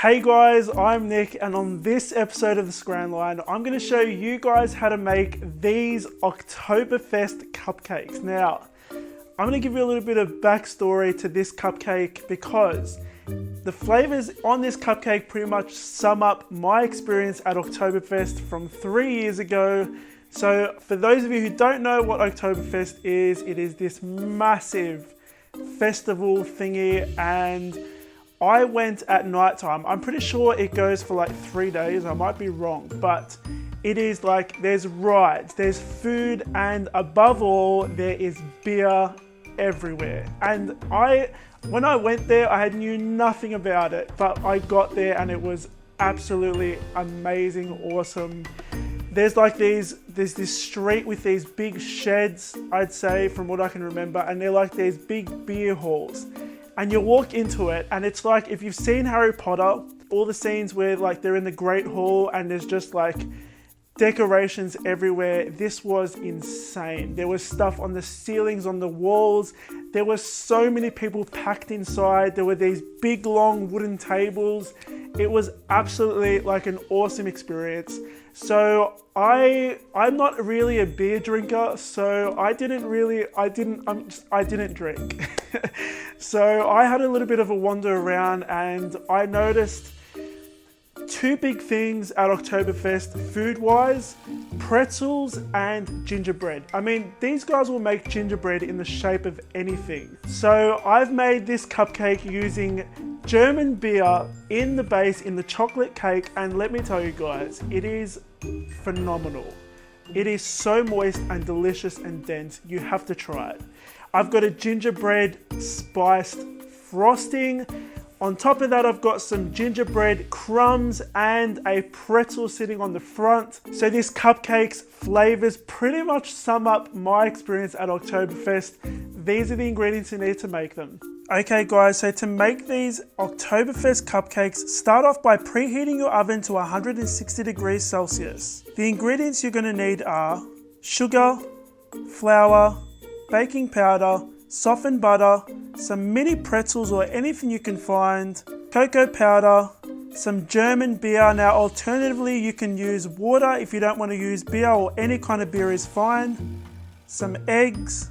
Hey guys, I'm Nick, and on this episode of the Scran Line, I'm going to show you guys how to make these Oktoberfest cupcakes. Now, I'm going to give you a little bit of backstory to this cupcake because the flavors on this cupcake pretty much sum up my experience at Oktoberfest from 3 years ago. So for those of you who don't know what Oktoberfest is, it is this massive festival thingy, and I went at night time. I'm pretty sure it goes for like 3 days. I might be wrong, but it is like there's rides, there's food, and above all, there is beer everywhere. And when I went there, I knew nothing about it, but I got there and it was absolutely amazing, awesome. There's this street with these big sheds, I'd say, from what I can remember, and they're like these big beer halls. And you walk into it, and it's like, if you've seen Harry Potter, all the scenes where like they're in the Great Hall and there's just like decorations everywhere. This was insane. There was stuff on the ceilings, on the walls. There were so many people packed inside. There were these big long wooden tables. It was absolutely like an awesome experience. So I'm not really a beer drinker, so I didn't drink. So I had a little bit of a wander around, and I noticed two big things at Oktoberfest food-wise: pretzels and gingerbread. I mean, these guys will make gingerbread in the shape of anything. So I've made this cupcake using German beer in the base, in the chocolate cake, and let me tell you guys, it is phenomenal. It is so moist and delicious and dense. You have to try it. I've got a gingerbread spiced frosting. On top of that, I've got some gingerbread crumbs and a pretzel sitting on the front. So this cupcake's flavors pretty much sum up my experience at Oktoberfest. These are the ingredients you need to make them. Okay guys, so to make these Oktoberfest cupcakes, start off by preheating your oven to 160 degrees Celsius. The ingredients you're going to need are sugar, flour, baking powder, softened butter, some mini pretzels or anything you can find, cocoa powder, some German beer. Now alternatively, you can use water if you don't want to use beer, or any kind of beer is fine, some eggs,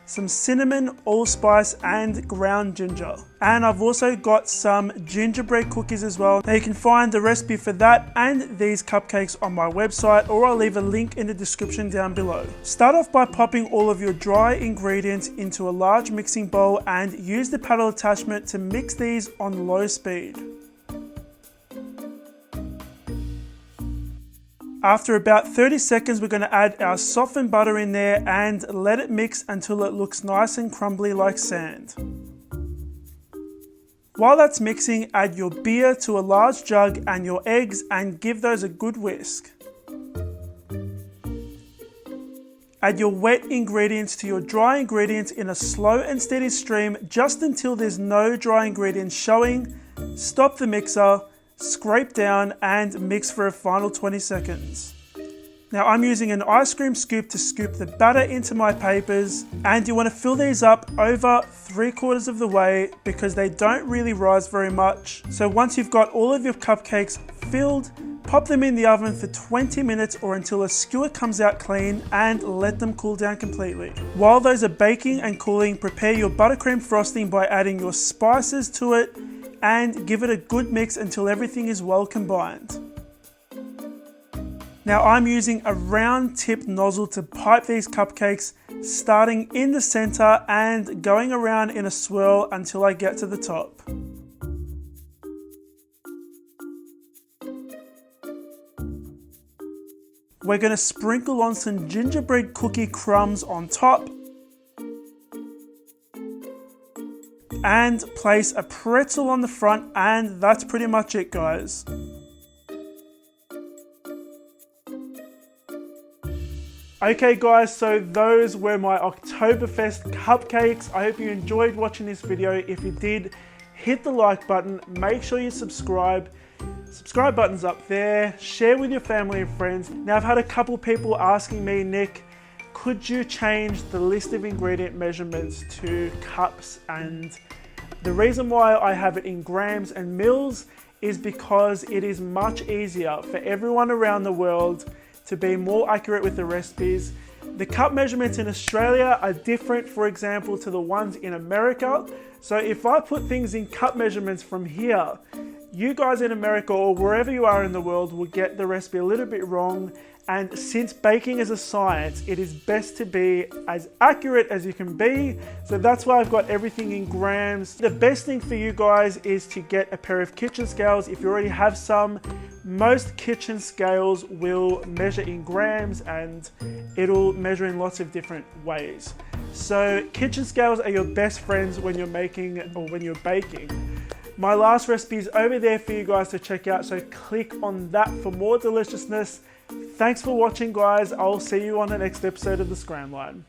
some cinnamon, allspice, and ground ginger. And I've also got some gingerbread cookies as well. Now you can find the recipe for that and these cupcakes on my website, or I'll leave a link in the description down below. Start off by popping all of your dry ingredients into a large mixing bowl and use the paddle attachment to mix these on low speed. After about 30 seconds, we're going to add our softened butter in there and let it mix until it looks nice and crumbly like sand. While that's mixing, add your beer to a large jug and your eggs and give those a good whisk. Add your wet ingredients to your dry ingredients in a slow and steady stream just until there's no dry ingredients showing. Stop the mixer, scrape down, and mix for a final 20 seconds. Now I'm using an ice cream scoop to scoop the batter into my papers, and you want to fill these up over 3/4 of the way because they don't really rise very much. So once you've got all of your cupcakes filled, pop them in the oven for 20 minutes or until a skewer comes out clean, and let them cool down completely. While those are baking and cooling, prepare your buttercream frosting by adding your spices to it and give it a good mix until everything is well combined. Now I'm using a round tipped nozzle to pipe these cupcakes, starting in the center and going around in a swirl until I get to the top. We're going to sprinkle on some gingerbread cookie crumbs on top and place a pretzel on the front, and that's pretty much it, guys. Okay guys, so those were my Oktoberfest cupcakes. I hope you enjoyed watching this video. If you did, hit the like button, make sure you subscribe. Subscribe button's up there, share with your family and friends. Now I've had a couple people asking me, Nick, could you change the list of ingredient measurements to cups? And the reason why I have it in grams and mils is because it is much easier for everyone around the world to be more accurate with the recipes. The cup measurements in Australia are different, for example, to the ones in America. So if I put things in cup measurements from here, you guys in America or wherever you are in the world will get the recipe a little bit wrong. And since baking is a science, it is best to be as accurate as you can be. So that's why I've got everything in grams. The best thing for you guys is to get a pair of kitchen scales. If you already have some, most kitchen scales will measure in grams and it'll measure in lots of different ways. So kitchen scales are your best friends when you're making or when you're baking. My last recipe is over there for you guys to check out, so click on that for more deliciousness. Thanks for watching, guys. I'll see you on the next episode of the Scran Line.